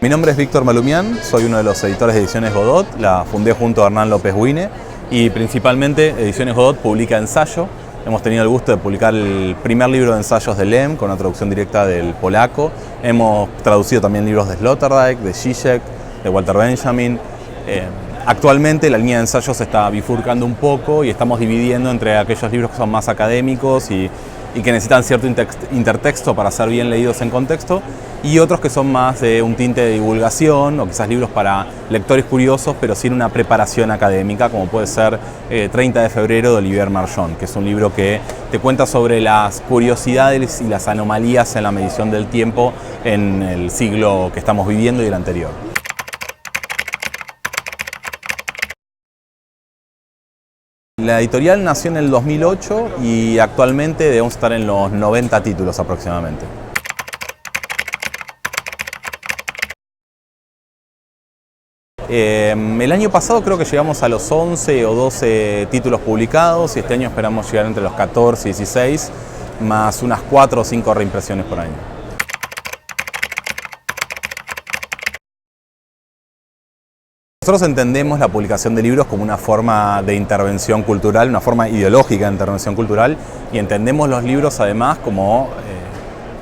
Mi nombre es Víctor Malumián, soy uno de los editores de Ediciones Godot, la fundé junto a Hernán López Wine y principalmente Ediciones Godot publica ensayo. Hemos tenido el gusto de publicar el primer libro de ensayos de Lem con una traducción directa del polaco. Hemos traducido también libros de Sloterdijk, de Zizek, de Walter Benjamin. Actualmente la línea de ensayos se está bifurcando un poco y estamos dividiendo entre aquellos libros que son más académicos y que necesitan cierto intertexto para ser bien leídos en contexto, y otros que son más de un tinte de divulgación o quizás libros para lectores curiosos pero sin una preparación académica, como puede ser 30 de febrero de Olivier Marchon, que es un libro que te cuenta sobre las curiosidades y las anomalías en la medición del tiempo en el siglo que estamos viviendo y el anterior. La editorial nació en el 2008 y actualmente debemos estar en los 90 títulos aproximadamente. El año pasado creo que llegamos a los 11 o 12 títulos publicados y este año esperamos llegar entre los 14 y 16, más unas 4 o 5 reimpresiones por año. Nosotros entendemos la publicación de libros como una forma de intervención cultural, una forma ideológica de intervención cultural, y entendemos los libros además como,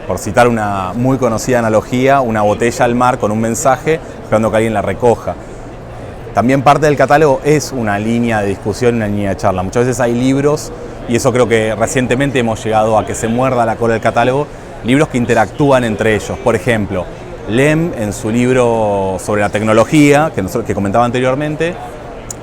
por citar una muy conocida analogía, una botella al mar con un mensaje esperando que alguien la recoja. También parte del catálogo es una línea de discusión, una línea de charla. Muchas veces hay libros, y eso creo que recientemente hemos llegado a que se muerda la cola del catálogo, libros que interactúan entre ellos. Por ejemplo, Lem, en su libro sobre la tecnología, que comentaba anteriormente,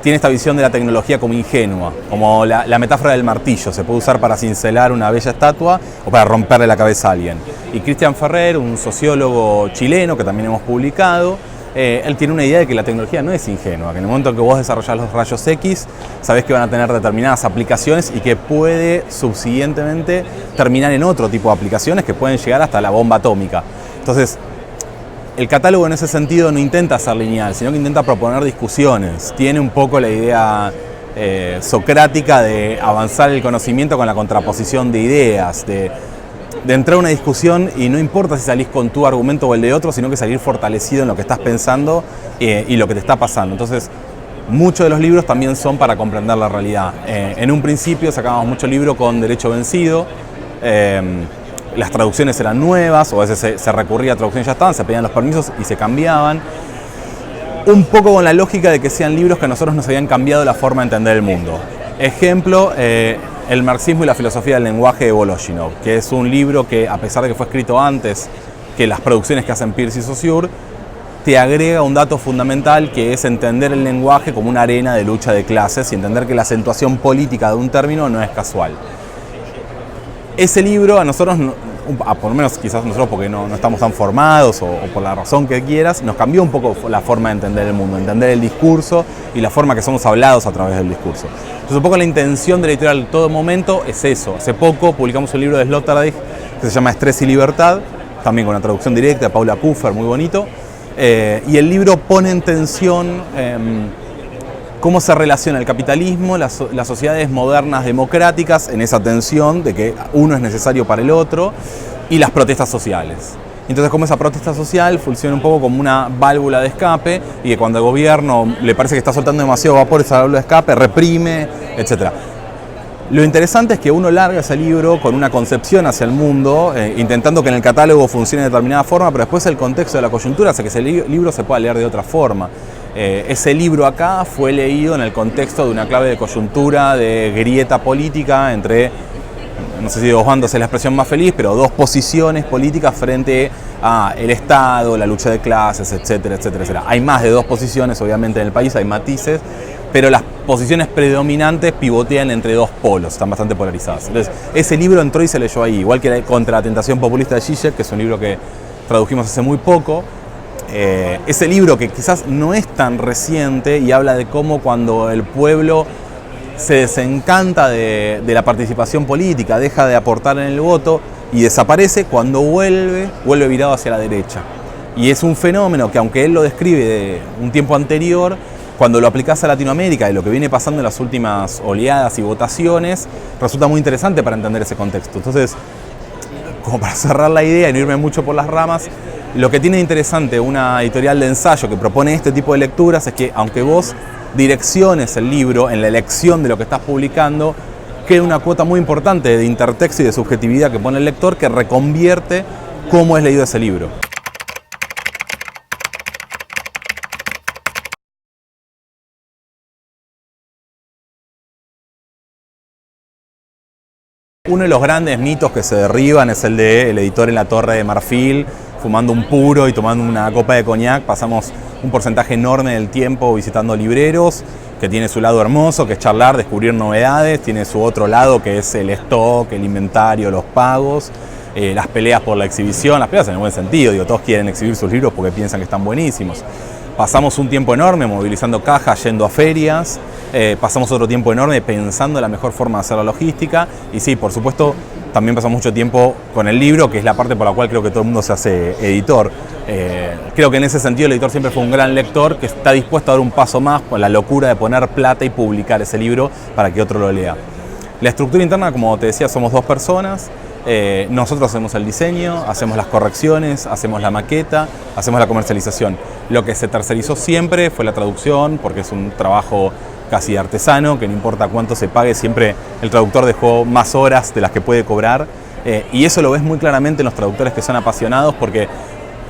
tiene esta visión de la tecnología como ingenua, como la metáfora del martillo, se puede usar para cincelar una bella estatua o para romperle la cabeza a alguien. Y Cristian Ferrer, un sociólogo chileno que también hemos publicado, él tiene una idea de que la tecnología no es ingenua, que en el momento en que vos desarrollás los rayos X, sabés que van a tener determinadas aplicaciones y que puede subsiguientemente terminar en otro tipo de aplicaciones que pueden llegar hasta la bomba atómica. Entonces, el catálogo en ese sentido no intenta ser lineal, sino que intenta proponer discusiones. Tiene un poco la idea socrática de avanzar el conocimiento con la contraposición de ideas, de entrar a una discusión y no importa si salís con tu argumento o el de otro, sino que salir fortalecido en lo que estás pensando y lo que te está pasando. Entonces, muchos de los libros también son para comprender la realidad. En un principio sacábamos mucho libro con derecho vencido. Las traducciones eran nuevas, o a veces se recurría a traducciones ya estaban, se pedían los permisos y se cambiaban. Un poco con la lógica de que sean libros que a nosotros nos habían cambiado la forma de entender el mundo. Ejemplo, El marxismo y la filosofía del lenguaje de Voloshinov, que es un libro que, a pesar de que fue escrito antes que las producciones que hacen Pearce y Saussure, te agrega un dato fundamental, que es entender el lenguaje como una arena de lucha de clases y entender que la acentuación política de un término no es casual. Ese libro a nosotros, por lo menos quizás nosotros porque no estamos tan formados o por la razón que quieras, nos cambió un poco la forma de entender el mundo, entender el discurso y la forma que somos hablados a través del discurso. Entonces un poco la intención de la editorial Todo Momento es eso. Hace poco publicamos un libro de Sloterdijk que se llama Estrés y Libertad, también con una traducción directa de Paula Kuffer, muy bonito, y el libro pone en tensión cómo se relaciona el capitalismo, las sociedades modernas democráticas, en esa tensión de que uno es necesario para el otro, y las protestas sociales. Entonces, cómo esa protesta social funciona un poco como una válvula de escape, y que cuando el gobierno le parece que está soltando demasiado vapor, esa válvula de escape reprime, etc. Lo interesante es que uno larga ese libro con una concepción hacia el mundo, intentando que en el catálogo funcione de determinada forma, pero después el contexto de la coyuntura hace que ese libro se pueda leer de otra forma. Ese libro acá fue leído en el contexto de una clave de coyuntura, de grieta política entre, no sé si dos bandos es la expresión más feliz, pero dos posiciones políticas frente a el Estado, la lucha de clases, etcétera, etcétera, etcétera. Hay más de dos posiciones, obviamente, en el país, hay matices, pero las posiciones predominantes pivotean entre dos polos, están bastante polarizadas. Entonces, ese libro entró y se leyó ahí, igual que Contra la tentación populista de Zizek, que es un libro que tradujimos hace muy poco. Ese libro que quizás no es tan reciente y habla de cómo cuando el pueblo se desencanta de la participación política, deja de aportar en el voto y desaparece, cuando vuelve virado hacia la derecha. Y es un fenómeno que, aunque él lo describe de un tiempo anterior, cuando lo aplicás a Latinoamérica y lo que viene pasando en las últimas oleadas y votaciones, resulta muy interesante para entender ese contexto. Entonces, como para cerrar la idea y no irme mucho por las ramas, lo que tiene de interesante una editorial de ensayo que propone este tipo de lecturas es que aunque vos direcciones el libro en la elección de lo que estás publicando, queda una cuota muy importante de intertexto y de subjetividad que pone el lector que reconvierte cómo es leído ese libro. Uno de los grandes mitos que se derriban es el del editor en la Torre de Marfil, fumando un puro y tomando una copa de coñac. Pasamos un porcentaje enorme del tiempo visitando libreros, que tiene su lado hermoso, que es charlar, descubrir novedades, tiene su otro lado que es el stock, el inventario, los pagos, las peleas por la exhibición, las peleas en el buen sentido, digo, todos quieren exhibir sus libros porque piensan que están buenísimos. Pasamos un tiempo enorme movilizando cajas, yendo a ferias, pasamos otro tiempo enorme pensando la mejor forma de hacer la logística y sí, por supuesto, también pasamos mucho tiempo con el libro, que es la parte por la cual creo que todo el mundo se hace editor. Creo que en ese sentido el editor siempre fue un gran lector que está dispuesto a dar un paso más con la locura de poner plata y publicar ese libro para que otro lo lea. La estructura interna, como te decía, somos 2 personas. Nosotros hacemos el diseño, hacemos las correcciones, hacemos la maqueta, hacemos la comercialización. Lo que se tercerizó siempre fue la traducción, porque es un trabajo casi artesano, que no importa cuánto se pague, siempre el traductor dejó más horas de las que puede cobrar. Y eso lo ves muy claramente en los traductores que son apasionados, porque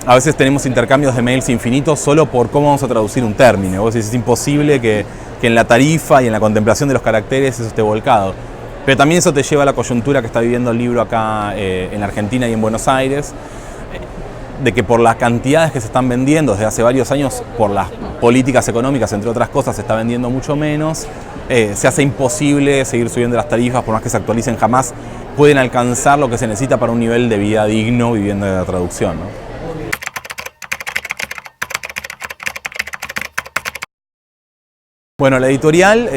a veces tenemos intercambios de mails infinitos solo por cómo vamos a traducir un término. Vos decís, es imposible que en la tarifa y en la contemplación de los caracteres eso esté volcado. Pero también eso te lleva a la coyuntura que está viviendo el libro acá en Argentina y en Buenos Aires, de que por las cantidades que se están vendiendo desde hace varios años, por las políticas económicas, entre otras cosas, se está vendiendo mucho menos, se hace imposible seguir subiendo las tarifas, por más que se actualicen, jamás pueden alcanzar lo que se necesita para un nivel de vida digno viviendo de la traducción, ¿no? Bueno, la editorial,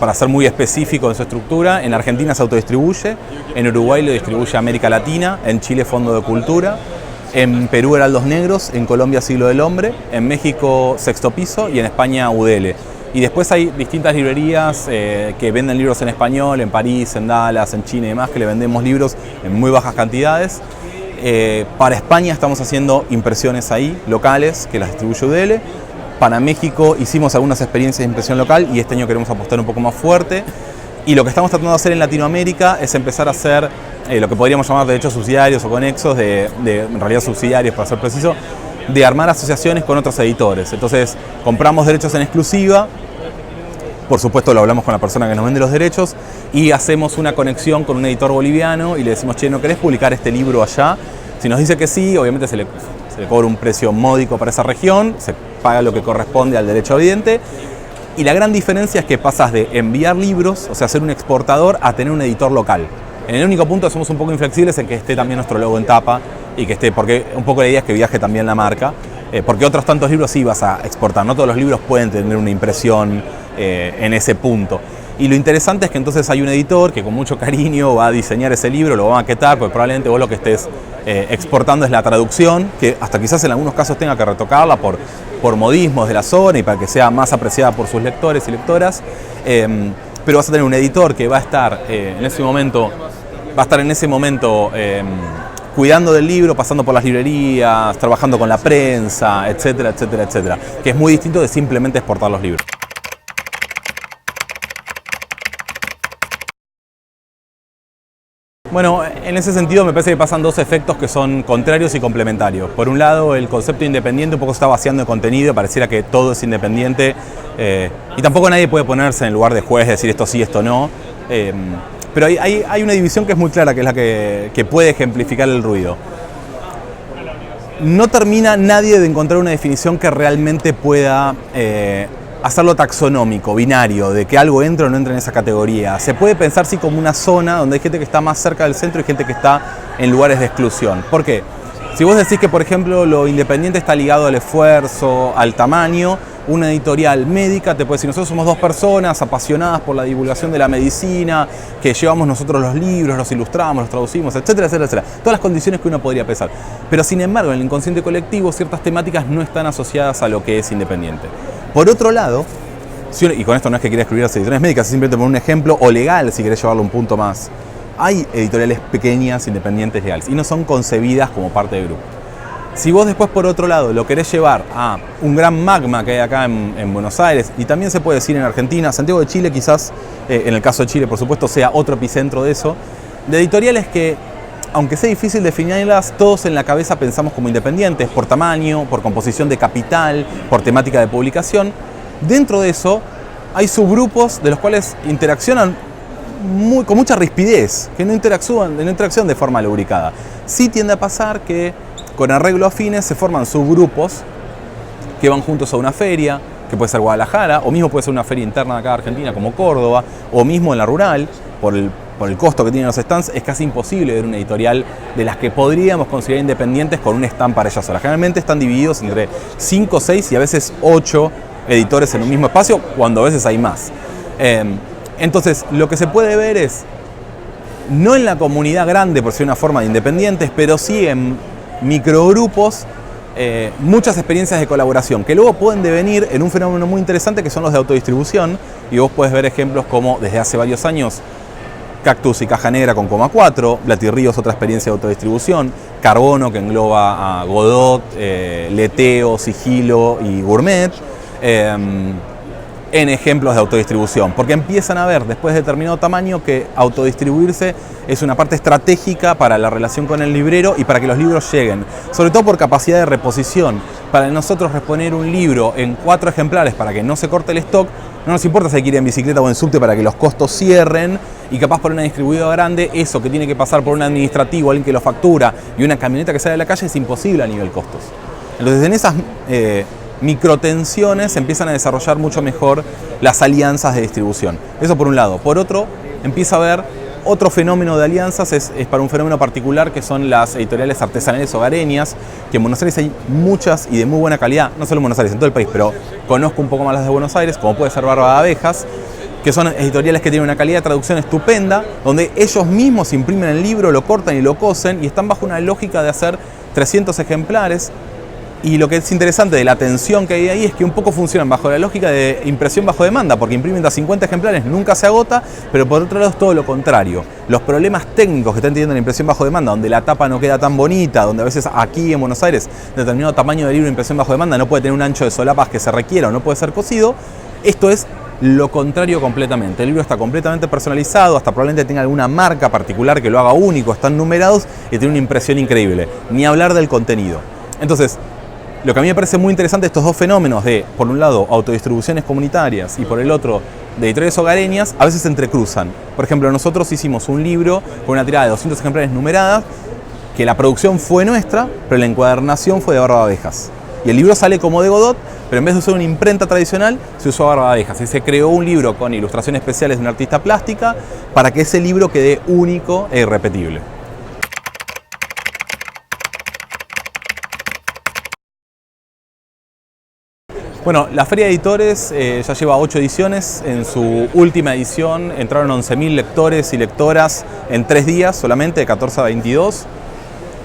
para ser muy específico en su estructura, en Argentina se autodistribuye, en Uruguay lo distribuye América Latina, en Chile Fondo de Cultura, en Perú Heraldos Negros, en Colombia Siglo del Hombre, en México Sexto Piso y en España UDL. Y después hay distintas librerías que venden libros en español, en París, en Dallas, en China y demás, que le vendemos libros en muy bajas cantidades. Para España estamos haciendo impresiones ahí, locales, que las distribuye UDL. Para México hicimos algunas experiencias de impresión local y este año queremos apostar un poco más fuerte. Y lo que estamos tratando de hacer en Latinoamérica es empezar a hacer lo que podríamos llamar derechos subsidiarios o conexos, en realidad subsidiarios para ser preciso, de armar asociaciones con otros editores. Entonces compramos derechos en exclusiva, por supuesto lo hablamos con la persona que nos vende los derechos y hacemos una conexión con un editor boliviano y le decimos, che, ¿no querés publicar este libro allá? Si nos dice que sí, obviamente se le cobra un precio módico para esa región, se paga lo que corresponde al derecho evidente. Y la gran diferencia es que pasas de enviar libros, o sea, ser un exportador, a tener un editor local. En el único punto somos un poco inflexibles en que esté también nuestro logo en tapa y que esté, porque un poco la idea es que viaje también la marca, porque otros tantos libros sí vas a exportar, no todos los libros pueden tener una impresión en ese punto. Y lo interesante es que entonces hay un editor que con mucho cariño va a diseñar ese libro, lo va a maquetar, porque probablemente vos lo que estés exportando es la traducción, que hasta quizás en algunos casos tenga que retocarla por modismos de la zona y para que sea más apreciada por sus lectores y lectoras, pero vas a tener un editor que va a estar en ese momento cuidando del libro, pasando por las librerías, trabajando con la prensa, etcétera, etcétera, etcétera, que es muy distinto de simplemente exportar los libros. Bueno, en ese sentido me parece que pasan 2 efectos que son contrarios y complementarios. Por un lado, el concepto independiente un poco se está vaciando de contenido, pareciera que todo es independiente y tampoco nadie puede ponerse en el lugar de juez, decir esto sí, esto no. Pero hay una división que es muy clara, que es la que puede ejemplificar el ruido. No termina nadie de encontrar una definición que realmente pueda hacerlo taxonómico, binario, de que algo entra o no entra en esa categoría. Se puede pensar sí como una zona donde hay gente que está más cerca del centro y gente que está en lugares de exclusión. ¿Por qué? Si vos decís que, por ejemplo, lo independiente está ligado al esfuerzo, al tamaño, una editorial médica te puede decir, nosotros somos 2 personas apasionadas por la divulgación de la medicina, que llevamos nosotros los libros, los ilustramos, los traducimos, etcétera, etcétera, etcétera. Todas las condiciones que uno podría pensar. Pero sin embargo, en el inconsciente colectivo, ciertas temáticas no están asociadas a lo que es independiente. Por otro lado, y con esto no es que quiera excluir a las editoriales médicas, es simplemente por un ejemplo, o legal, si querés llevarlo a un punto más hay editoriales pequeñas, independientes, legales, y no son concebidas como parte del grupo. Si vos después, por otro lado, lo querés llevar a un gran magma que hay acá en Buenos Aires, y también se puede decir en Argentina, Santiago de Chile quizás, en el caso de Chile, por supuesto, sea otro epicentro de eso, de editoriales que, aunque sea difícil definirlas, todos en la cabeza pensamos como independientes, por tamaño, por composición de capital, por temática de publicación. Dentro de eso hay subgrupos de los cuales interaccionan con mucha rispidez, que no interactúan de forma lubricada. Sí tiende a pasar que con arreglo a fines se forman subgrupos que van juntos a una feria, que puede ser Guadalajara, o mismo puede ser una feria interna de acá de Argentina como Córdoba, o mismo en la rural, por el costo que tienen los stands, es casi imposible ver una editorial de las que podríamos considerar independientes con un stand para ellas solas. Generalmente están divididos entre 5, 6 y a veces 8 editores en un mismo espacio, cuando a veces hay más. Entonces, lo que se puede ver es, no en la comunidad grande por ser una forma de independientes, pero sí en microgrupos, muchas experiencias de colaboración que luego pueden devenir en un fenómeno muy interesante que son los de autodistribución, y vos podés ver ejemplos como desde hace varios años Cactus y Caja Negra con Coma 4, Blatirríos, otra experiencia de autodistribución, Carbono, que engloba a Godot, Leteo, Sigilo y Gourmet, en ejemplos de autodistribución, porque empiezan a ver después de determinado tamaño que autodistribuirse es una parte estratégica para la relación con el librero y para que los libros lleguen, sobre todo por capacidad de reposición. Para nosotros reponer un libro en 4 ejemplares para que no se corte el stock, no nos importa si hay que ir en bicicleta o en subte para que los costos cierren, y capaz por una distribuidora grande, eso que tiene que pasar por un administrativo, alguien que lo factura y una camioneta que sale de la calle es imposible a nivel costos. Entonces en esas microtensiones empiezan a desarrollar mucho mejor las alianzas de distribución. Eso por un lado. Por otro, empieza a haber otro fenómeno de alianzas, es para un fenómeno particular que son las editoriales artesanales hogareñas, que en Buenos Aires hay muchas y de muy buena calidad, no solo en Buenos Aires, en todo el país, pero conozco un poco más las de Buenos Aires, como puede ser Barba de Abejas, que son editoriales que tienen una calidad de traducción estupenda, donde ellos mismos imprimen el libro, lo cortan y lo cosen, y están bajo una lógica de hacer 300 ejemplares. Y lo que es interesante de la tensión que hay ahí es que un poco funcionan bajo la lógica de impresión bajo demanda, porque imprimen a 50 ejemplares, nunca se agota, pero por otro lado es todo lo contrario. Los problemas técnicos que están teniendo la impresión bajo demanda, donde la tapa no queda tan bonita, donde a veces aquí en Buenos Aires determinado tamaño de libro de impresión bajo demanda no puede tener un ancho de solapas que se requiera o no puede ser cosido, esto es lo contrario completamente. El libro está completamente personalizado, hasta probablemente tenga alguna marca particular que lo haga único, están numerados y tiene una impresión increíble. Ni hablar del contenido. Entonces, lo que a mí me parece muy interesante estos dos fenómenos de, por un lado, autodistribuciones comunitarias y por el otro, de editoriales hogareñas, a veces se entrecruzan. Por ejemplo, nosotros hicimos un libro con una tirada de 200 ejemplares numeradas, que la producción fue nuestra, pero la encuadernación fue de Barba de Abejas. Y el libro sale como de Godot, pero en vez de usar una imprenta tradicional, se usó Barba de Abejas. Y se creó un libro con ilustraciones especiales de una artista plástica para que ese libro quede único e irrepetible. Bueno, la Feria de Editores ya lleva 8 ediciones. En su última edición entraron 11.000 lectores y lectoras en 3 días solamente, de 14 a 22.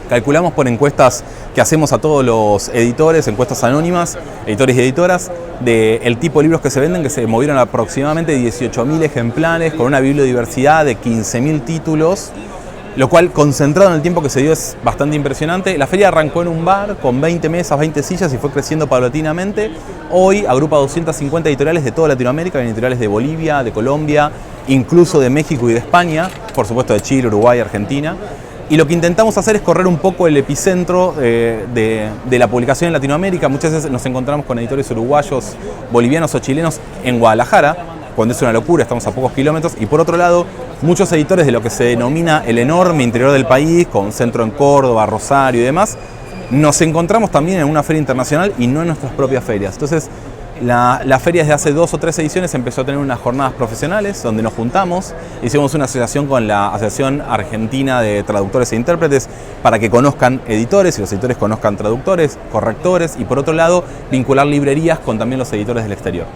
Calculamos por encuestas que hacemos a todos los editores, encuestas anónimas, editores y editoras, del tipo de libros que se venden, que se movieron aproximadamente 18.000 ejemplares, con una bibliodiversidad de 15.000 títulos, lo cual, concentrado en el tiempo que se dio, es bastante impresionante. La feria arrancó en un bar con 20 mesas, 20 sillas y fue creciendo paulatinamente. Hoy agrupa 250 editoriales de toda Latinoamérica, editoriales de Bolivia, de Colombia, incluso de México y de España, por supuesto de Chile, Uruguay, Argentina. Y lo que intentamos hacer es correr un poco el epicentro de la publicación en Latinoamérica. Muchas veces nos encontramos con editores uruguayos, bolivianos o chilenos en Guadalajara, cuando es una locura, estamos a pocos kilómetros. Y por otro lado, muchos editores de lo que se denomina el enorme interior del país, con centro en Córdoba, Rosario y demás, nos encontramos también en una feria internacional y no en nuestras propias ferias. Entonces, la feria desde hace 2 o 3 ediciones empezó a tener unas jornadas profesionales donde nos juntamos, hicimos una asociación con la Asociación Argentina de Traductores e Intérpretes para que conozcan editores y los editores conozcan traductores, correctores y por otro lado vincular librerías con también los editores del exterior.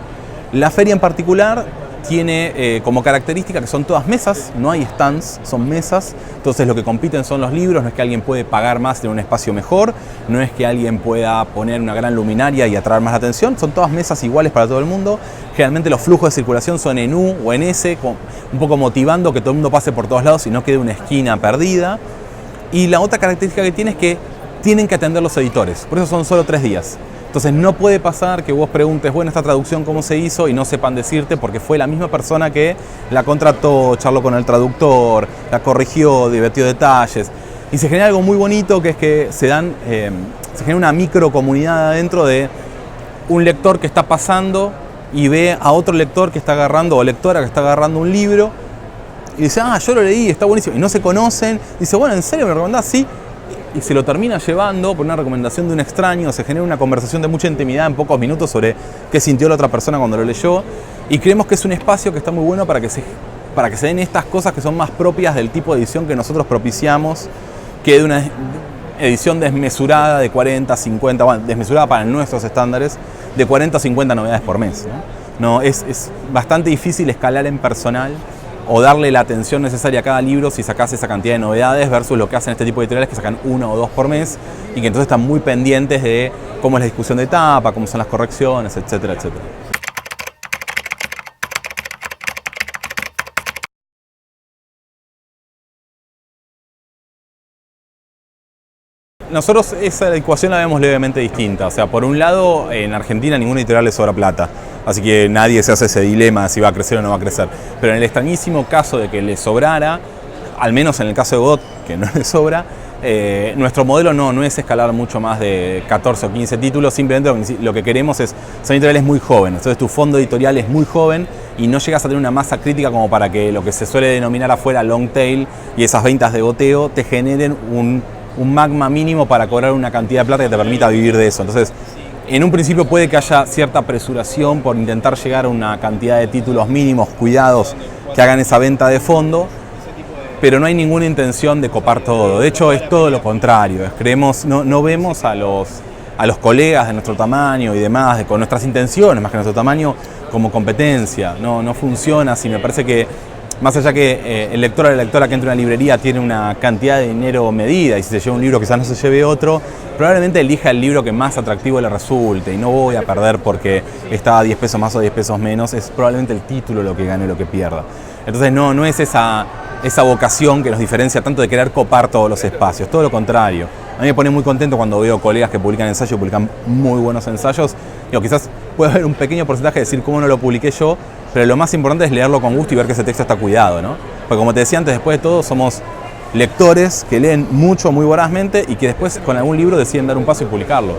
La feria en particular tiene como característica que son todas mesas, no hay stands, son mesas, entonces lo que compiten son los libros, no es que alguien puede pagar más en un espacio mejor, no es que alguien pueda poner una gran luminaria y atraer más la atención, son todas mesas iguales para todo el mundo. Generalmente los flujos de circulación son en U o en S, un poco motivando que todo el mundo pase por todos lados y no quede una esquina perdida. Y la otra característica que tiene es que tienen que atender los editores, por eso son solo 3 días. Entonces no puede pasar que vos preguntes, bueno, esta traducción cómo se hizo y no sepan decirte porque fue la misma persona que la contrató, charló con el traductor, la corrigió, divertió detalles. Y se genera algo muy bonito que es que se genera una microcomunidad adentro de un lector que está pasando y ve a otro lector que está agarrando o lectora que está agarrando un libro y dice, yo lo leí, está buenísimo. Y no se conocen, dice, bueno, ¿en serio me lo recomendás? Sí. Y se lo termina llevando por una recomendación de un extraño, se genera una conversación de mucha intimidad en pocos minutos sobre qué sintió la otra persona cuando lo leyó. Y creemos que es un espacio que está muy bueno para que se den estas cosas que son más propias del tipo de edición que nosotros propiciamos, que de una edición desmesurada de 40, 50, bueno, desmesurada para nuestros estándares, de 40 a 50 novedades por mes, ¿no? Es bastante difícil escalar en personal o darle la atención necesaria a cada libro si sacás esa cantidad de novedades versus lo que hacen este tipo de editoriales que sacan 1 o 2 por mes y que entonces están muy pendientes de cómo es la discusión de etapa, cómo son las correcciones, etcétera, etcétera. Nosotros esa ecuación la vemos levemente distinta. O sea, por un lado, en Argentina ninguna editorial le sobra plata. Así que nadie se hace ese dilema de si va a crecer o no va a crecer. Pero en el extrañísimo caso de que le sobrara, al menos en el caso de Godot, que no le sobra, nuestro modelo no es escalar mucho más de 14 o 15 títulos. Simplemente lo que queremos son editoriales muy jóvenes. Entonces tu fondo editorial es muy joven y no llegas a tener una masa crítica como para que lo que se suele denominar afuera long tail y esas ventas de goteo te generen un magma mínimo para cobrar una cantidad de plata que te permita vivir de eso. Entonces, en un principio puede que haya cierta apresuración por intentar llegar a una cantidad de títulos mínimos, cuidados, que hagan esa venta de fondo, pero no hay ninguna intención de copar todo. De hecho, es todo lo contrario. No vemos a los colegas de nuestro tamaño y demás, con nuestras intenciones, más que nuestro tamaño, como competencia. No funciona así. Me parece que más allá que el lector o la lectora que entra a una librería tiene una cantidad de dinero medida y si se lleva un libro quizás no se lleve otro, probablemente elija el libro que más atractivo le resulte y no voy a perder porque está a 10 pesos más o 10 pesos menos, es probablemente el título lo que gane o lo que pierda. Entonces no es esa vocación que nos diferencia tanto de querer copar todos los espacios, todo lo contrario. A mí me pone muy contento cuando veo colegas que publican ensayos, publican muy buenos ensayos. Quizás puede haber un pequeño porcentaje de decir cómo no lo publiqué yo, pero lo más importante es leerlo con gusto y ver que ese texto está cuidado, ¿no? Porque como te decía antes, después de todo somos lectores que leen mucho, muy vorazmente y que después con algún libro deciden dar un paso y publicarlo.